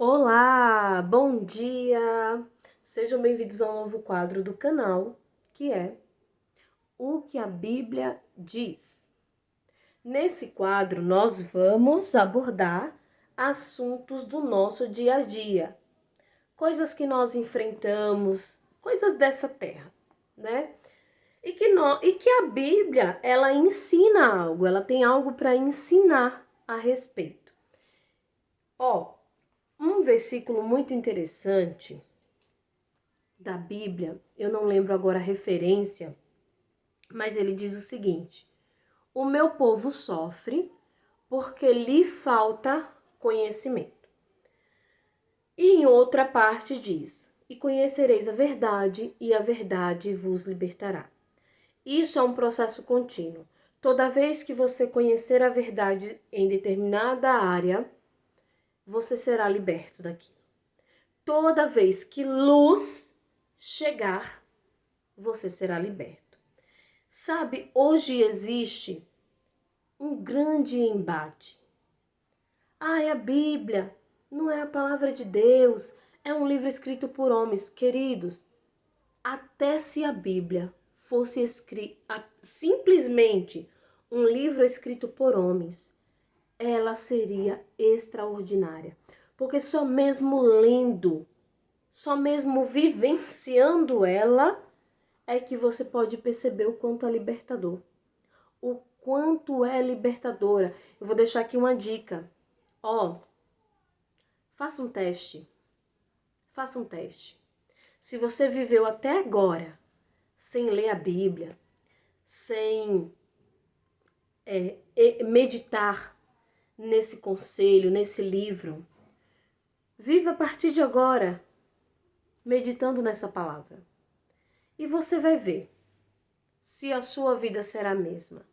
Olá, bom dia! Sejam bem-vindos a um novo quadro do canal, que é O que a Bíblia diz. Nesse quadro, nós vamos abordar assuntos do nosso dia a dia, coisas que nós enfrentamos, coisas dessa terra, né? E que a Bíblia, ela ensina algo, ela tem algo para ensinar a respeito. Um versículo muito interessante da Bíblia, eu não lembro agora a referência, mas ele diz o seguinte: o meu povo sofre porque lhe falta conhecimento. E em outra parte diz: e conhecereis a verdade, e a verdade vos libertará. Isso é um processo contínuo. Toda vez que você conhecer a verdade em determinada área, você será liberto daquilo. Toda vez que luz chegar, você será liberto. Sabe, hoje existe um grande embate. A Bíblia não é a palavra de Deus, é um livro escrito por homens. Queridos, até se a Bíblia fosse simplesmente um livro escrito por homens, ela seria extraordinária. Porque só mesmo lendo, só mesmo vivenciando ela, é que você pode perceber o quanto é libertador. O quanto é libertadora. Eu vou deixar aqui uma dica. Faça um teste. Faça um teste. Se você viveu até agora sem ler a Bíblia, sem meditar nesse conselho, nesse livro, viva a partir de agora meditando nessa palavra. E você vai ver se a sua vida será a mesma.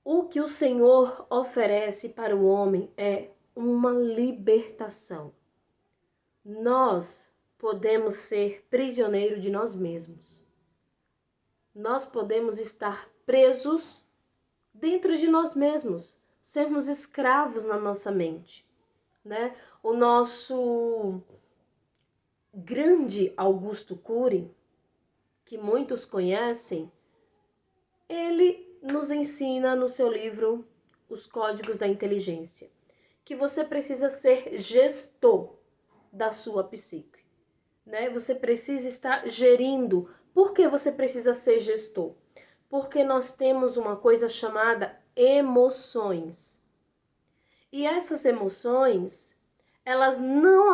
O que o Senhor oferece para o homem é uma libertação. Nós podemos ser prisioneiros de nós mesmos. Nós podemos estar presos dentro de nós mesmos, sermos escravos na nossa mente, né? O nosso grande Augusto Cury, que muitos conhecem, ele nos ensina no seu livro Os Códigos da Inteligência, que você precisa ser gestor da sua psique, né? Você precisa estar gerindo. Por que você precisa ser gestor? Porque nós temos uma coisa chamada emoções. E essas emoções, elas não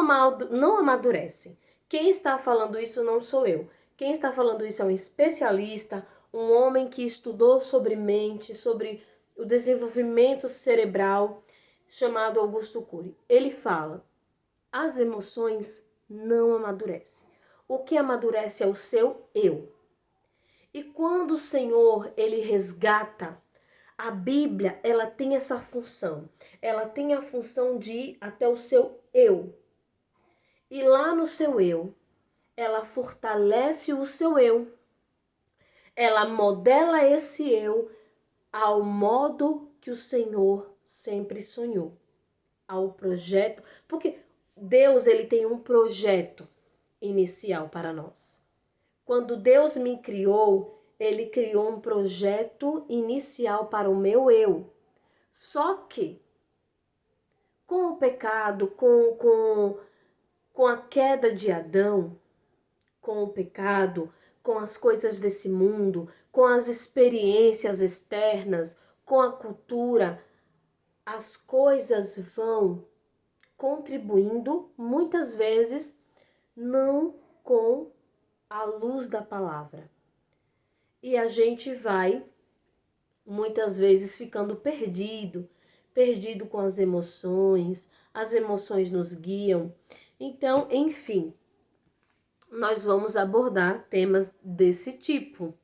amadurecem. Quem está falando isso não sou eu. Quem está falando isso é um especialista, um homem que estudou sobre mente, sobre o desenvolvimento cerebral, chamado Augusto Cury. Ele fala: as emoções não amadurecem. O que amadurece é o seu eu. E quando o Senhor, ele resgata, a Bíblia, ela tem essa função. Ela tem a função de ir até o seu eu. E lá no seu eu, ela fortalece o seu eu. Ela modela esse eu ao modo que o Senhor sempre sonhou. Ao projeto, porque Deus, ele tem um projeto inicial para nós. Quando Deus me criou, ele criou um projeto inicial para o meu eu. Só que, com o pecado, com a queda de Adão, com o pecado, com as coisas desse mundo, com as experiências externas, com a cultura, as coisas vão contribuindo, muitas vezes, não com a luz da palavra. E a gente vai, muitas vezes, ficando perdido com as emoções nos guiam. Então, enfim, nós vamos abordar temas desse tipo.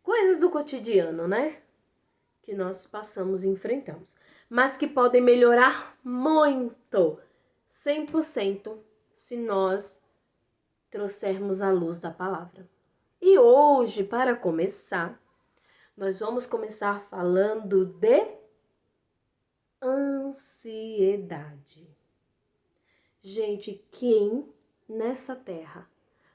Coisas do cotidiano, né? Que nós passamos e enfrentamos. Mas que podem melhorar muito, 100%, se nós trouxermos a luz da palavra. E hoje, para começar, nós vamos começar falando de ansiedade. Gente, quem nessa terra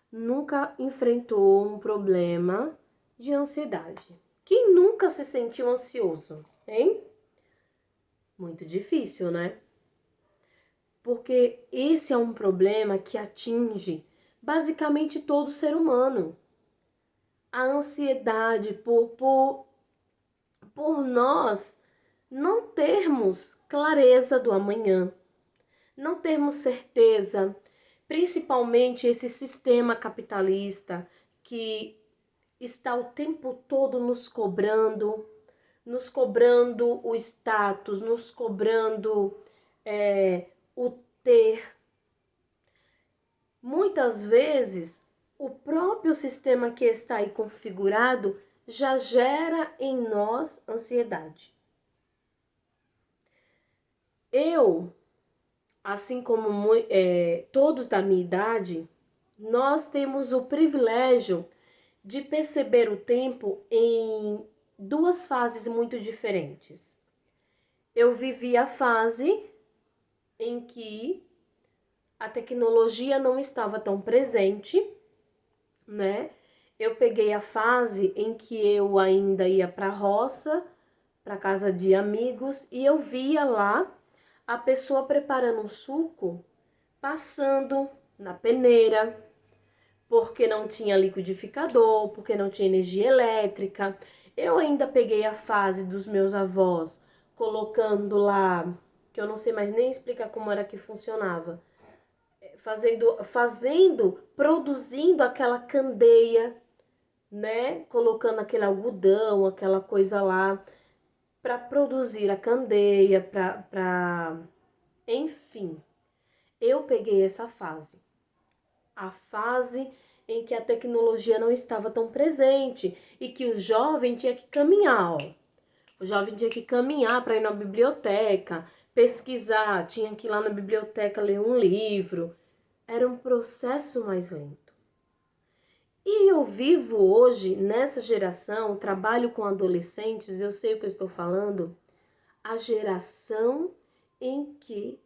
nunca enfrentou um problema de ansiedade? Quem nunca se sentiu ansioso, hein? Muito difícil, né? Porque esse é um problema que atinge basicamente todo ser humano. A ansiedade por nós não termos clareza do amanhã, não termos certeza, principalmente esse sistema capitalista que está o tempo todo nos cobrando o status, nos cobrando o ter. Muitas vezes, o próprio sistema que está aí configurado já gera em nós ansiedade. Eu, assim como todos da minha idade, nós temos o privilégio de perceber o tempo em duas fases muito diferentes. Eu vivi a fase em que a tecnologia não estava tão presente, né? Eu peguei a fase em que eu ainda ia para a roça, para casa de amigos, e eu via lá a pessoa preparando um suco, passando na peneira, porque não tinha liquidificador, porque não tinha energia elétrica. Eu ainda peguei a fase dos meus avós, colocando lá, que eu não sei mais nem explicar como era que funcionava, produzindo aquela candeia, né? Colocando aquele algodão, aquela coisa lá, para produzir a candeia, enfim. Eu peguei essa fase. A fase em que a tecnologia não estava tão presente e que o jovem tinha que caminhar, ó. O jovem tinha que caminhar para ir na biblioteca, pesquisar, tinha que ir lá na biblioteca ler um livro. Era um processo mais lento. E eu vivo hoje, nessa geração, trabalho com adolescentes, eu sei o que eu estou falando, a geração em que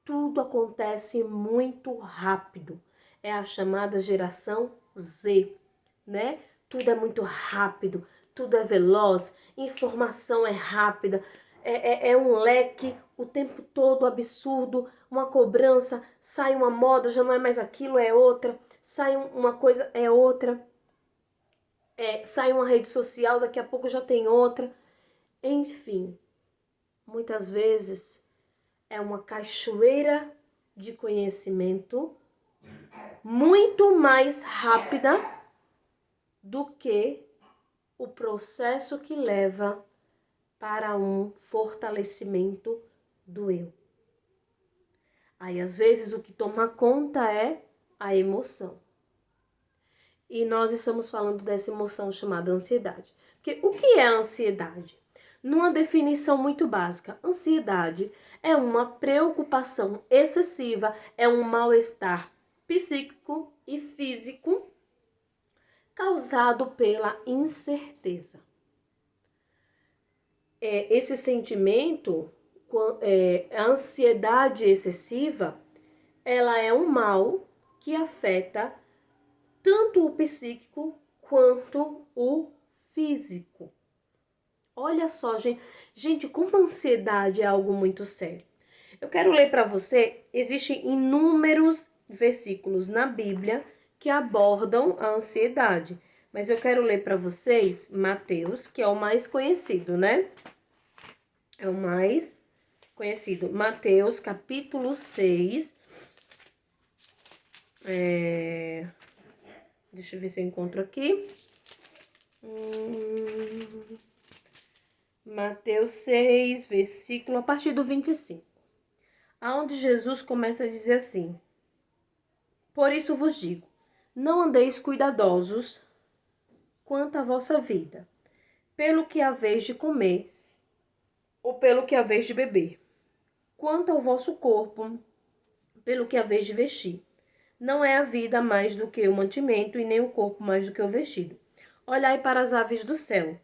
tudo acontece muito rápido. É a chamada geração Z, né? Tudo é muito rápido, tudo é veloz, informação é rápida, é um leque o tempo todo absurdo, uma cobrança, sai uma moda, já não é mais aquilo, é outra, sai uma coisa, é outra, sai uma rede social, daqui a pouco já tem outra. Enfim, muitas vezes é uma cachoeira de conhecimento muito mais rápida do que o processo que leva para um fortalecimento do eu. Aí, às vezes, o que toma conta é a emoção. E nós estamos falando dessa emoção chamada ansiedade. Porque o que é a ansiedade? Numa definição muito básica, ansiedade é uma preocupação excessiva, é um mal-estar psíquico e físico causado pela incerteza. Esse sentimento, a ansiedade excessiva, ela é um mal que afeta tanto o psíquico quanto o físico. Olha só, gente, como a ansiedade é algo muito sério. Eu quero ler para você, existem inúmeros versículos na Bíblia que abordam a ansiedade. Mas eu quero ler para vocês Mateus, que é o mais conhecido, né? É o mais conhecido. Mateus, capítulo 6. Deixa eu ver se eu encontro aqui. Mateus 6, versículo a partir do 25. Aonde Jesus começa a dizer assim: Por isso vos digo, não andeis cuidadosos quanto à vossa vida, pelo que haveis de comer, ou pelo que haveis de beber, quanto ao vosso corpo, pelo que haveis de vestir. Não é a vida mais do que o mantimento, e nem o corpo mais do que o vestido. Olhai para as aves do céu,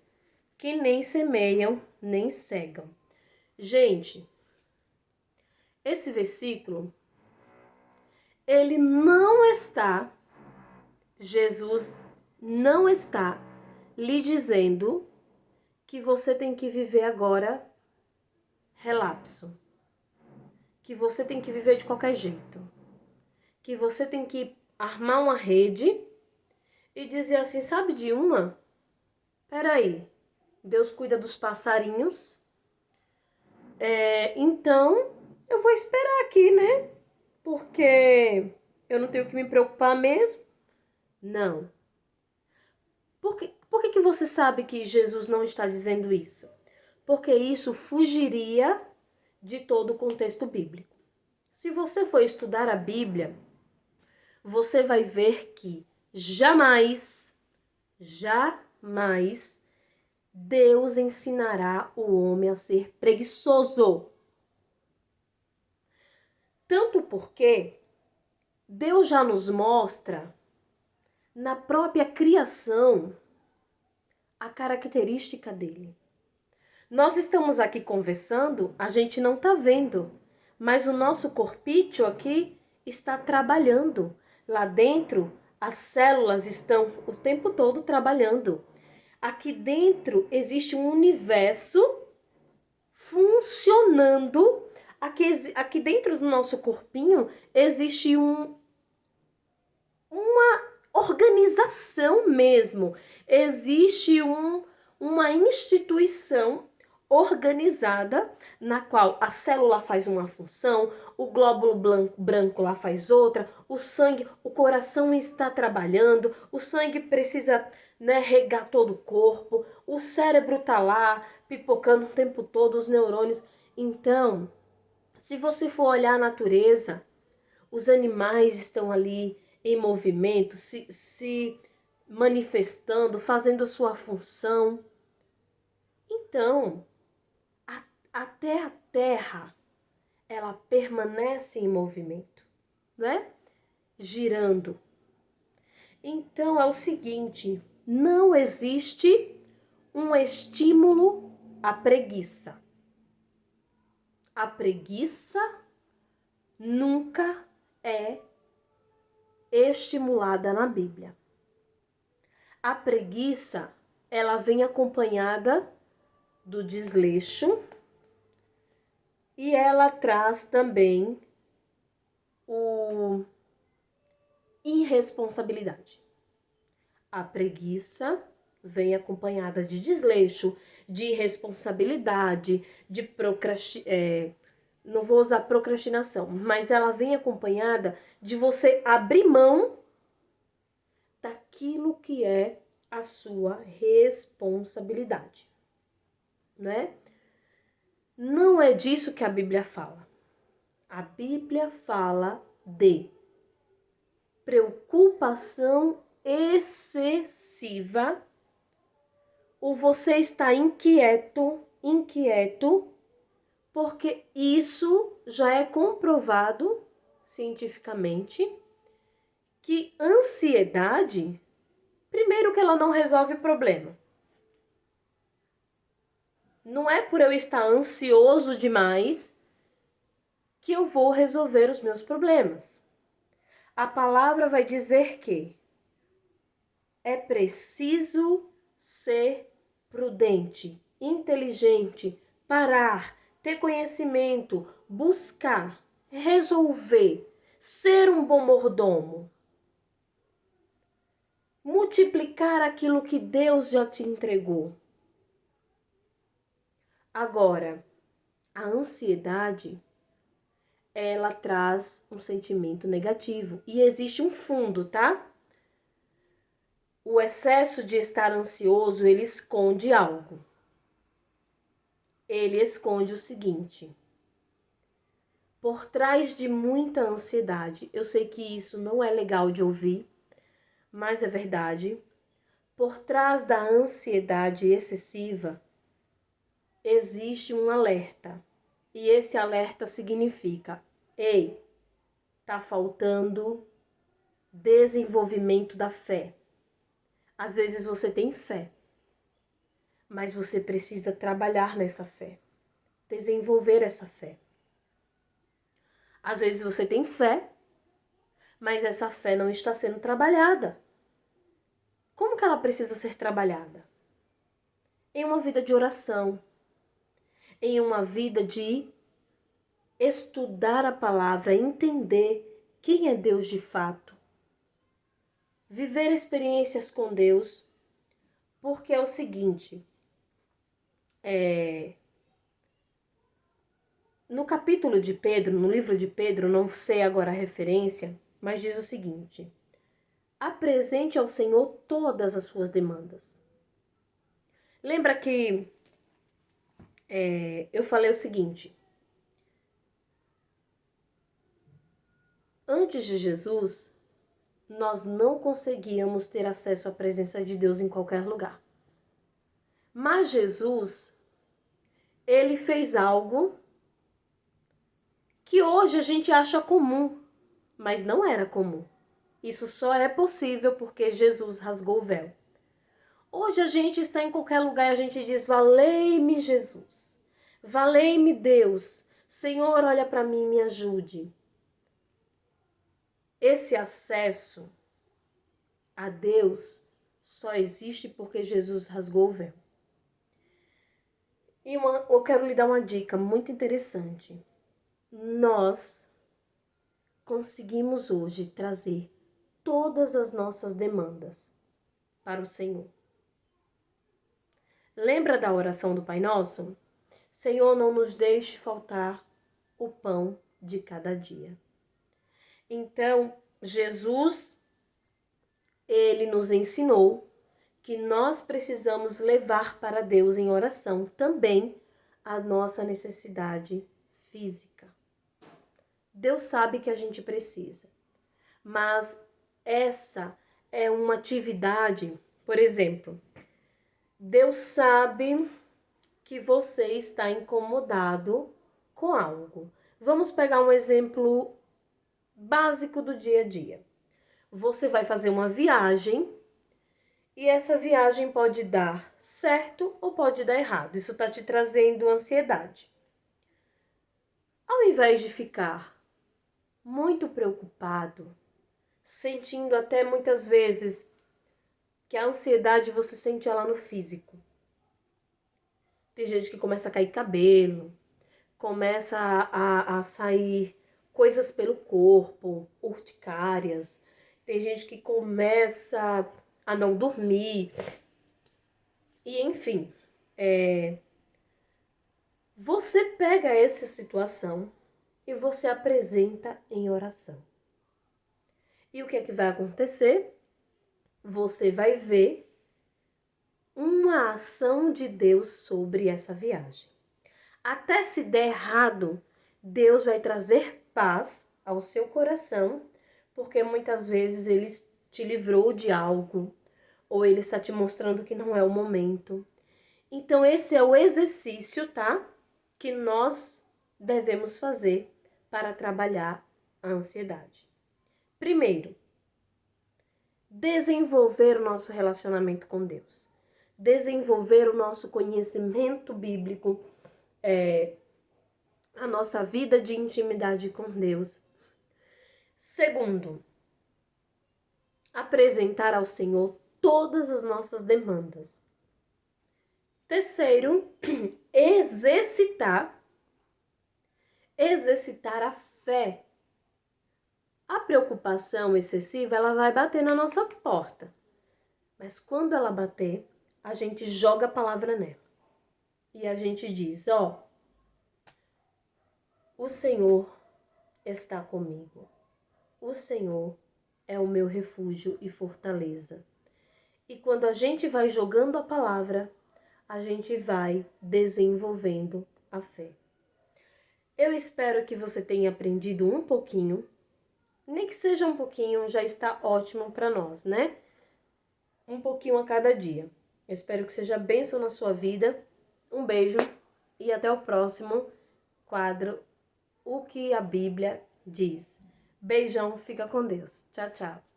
que nem semeiam, nem cegam. Gente, esse versículo Jesus não está lhe dizendo que você tem que viver agora relapso, que você tem que viver de qualquer jeito, que você tem que armar uma rede e dizer assim, sabe de uma? Peraí, Deus cuida dos passarinhos, então eu vou esperar aqui, né? Porque eu não tenho que me preocupar mesmo. Não. Por que você sabe que Jesus não está dizendo isso? Porque isso fugiria de todo o contexto bíblico. Se você for estudar a Bíblia, você vai ver que jamais Deus ensinará o homem a ser preguiçoso. Tanto porque Deus já nos mostra na própria criação a característica dele. Nós estamos aqui conversando, a gente não está vendo, mas o nosso corpício aqui está trabalhando. Lá dentro, as células estão o tempo todo trabalhando. Aqui dentro existe um universo funcionando. Aqui dentro do nosso corpinho existe uma organização mesmo. Existe uma instituição organizada, na qual a célula faz uma função, o glóbulo branco lá faz outra, o sangue, o coração está trabalhando, o sangue precisa, né, regar todo o corpo, o cérebro tá lá pipocando o tempo todo, os neurônios. Então, se você for olhar a natureza, os animais estão ali em movimento, se manifestando, fazendo a sua função. Então, até a Terra, ela permanece em movimento, né? Girando. Então, é o seguinte, não existe um estímulo à preguiça. A preguiça nunca é estimulada na Bíblia. A preguiça, ela vem acompanhada do desleixo e ela traz também o irresponsabilidade. A preguiça vem acompanhada de desleixo, de irresponsabilidade, de não vou usar procrastinação, mas ela vem acompanhada de você abrir mão daquilo que é a sua responsabilidade, né? Não é disso que a Bíblia fala. A Bíblia fala de preocupação excessiva, ou você está inquieto, porque isso já é comprovado cientificamente que ansiedade, primeiro que ela não resolve o problema. Não é por eu estar ansioso demais que eu vou resolver os meus problemas. A palavra vai dizer que é preciso ser prudente, inteligente, parar, ter conhecimento, buscar, resolver, ser um bom mordomo, multiplicar aquilo que Deus já te entregou. Agora, a ansiedade, ela traz um sentimento negativo e existe um fundo, tá? O excesso de estar ansioso, ele esconde algo. Ele esconde o seguinte: por trás de muita ansiedade, eu sei que isso não é legal de ouvir, mas é verdade. Por trás da ansiedade excessiva, existe um alerta. E esse alerta significa: ei, tá faltando desenvolvimento da fé. Às vezes você tem fé, mas você precisa trabalhar nessa fé, desenvolver essa fé. Às vezes você tem fé, mas essa fé não está sendo trabalhada. Como que ela precisa ser trabalhada? Em uma vida de oração, em uma vida de estudar a palavra, entender quem é Deus de fato, viver experiências com Deus, porque é o seguinte, no capítulo de Pedro, no livro de Pedro, não sei agora a referência, mas diz o seguinte: apresente ao Senhor todas as suas demandas. Lembra que eu falei o seguinte: antes de Jesus, nós não conseguíamos ter acesso à presença de Deus em qualquer lugar. Mas Jesus, ele fez algo que hoje a gente acha comum, mas não era comum. Isso só é possível porque Jesus rasgou o véu. Hoje a gente está em qualquer lugar e a gente diz: valei-me Jesus, valei-me Deus, Senhor, olha para mim, me ajude. Esse acesso a Deus só existe porque Jesus rasgou o véu. E eu quero lhe dar uma dica muito interessante. Nós conseguimos hoje trazer todas as nossas demandas para o Senhor. Lembra da oração do Pai Nosso? Senhor, não nos deixe faltar o pão de cada dia. Então, Jesus, ele nos ensinou que nós precisamos levar para Deus em oração também a nossa necessidade física. Deus sabe que a gente precisa, mas essa é uma atividade, por exemplo, Deus sabe que você está incomodado com algo. Vamos pegar um exemplo básico do dia a dia. Você vai fazer uma viagem e essa viagem pode dar certo ou pode dar errado. Isso está te trazendo ansiedade. Ao invés de ficar muito preocupado, sentindo até muitas vezes que a ansiedade você sente ela no físico. Tem gente que começa a cair cabelo, começa a sair coisas pelo corpo, urticárias. Tem gente que começa a não dormir. E enfim, você pega essa situação e você apresenta em oração. E o que é que vai acontecer? Você vai ver uma ação de Deus sobre essa viagem. Até se der errado, Deus vai trazer paz ao seu coração, porque muitas vezes Ele te livrou de algo, ou Ele está te mostrando que não é o momento. Então esse é o exercício, tá? Que nós devemos fazer para trabalhar a ansiedade. Primeiro, desenvolver o nosso relacionamento com Deus. Desenvolver o nosso conhecimento bíblico, a nossa vida de intimidade com Deus. Segundo, apresentar ao Senhor todas as nossas demandas. Terceiro, exercitar a fé. A preocupação excessiva, ela vai bater na nossa porta. Mas quando ela bater, a gente joga a palavra nela. E a gente diz, o Senhor está comigo. O Senhor é o meu refúgio e fortaleza. E quando a gente vai jogando a palavra, a gente vai desenvolvendo a fé. Eu espero que você tenha aprendido um pouquinho. Nem que seja um pouquinho, já está ótimo para nós, né? Um pouquinho a cada dia. Eu espero que seja bênção na sua vida. Um beijo e até o próximo quadro O que a Bíblia diz. Beijão, fica com Deus. Tchau, tchau.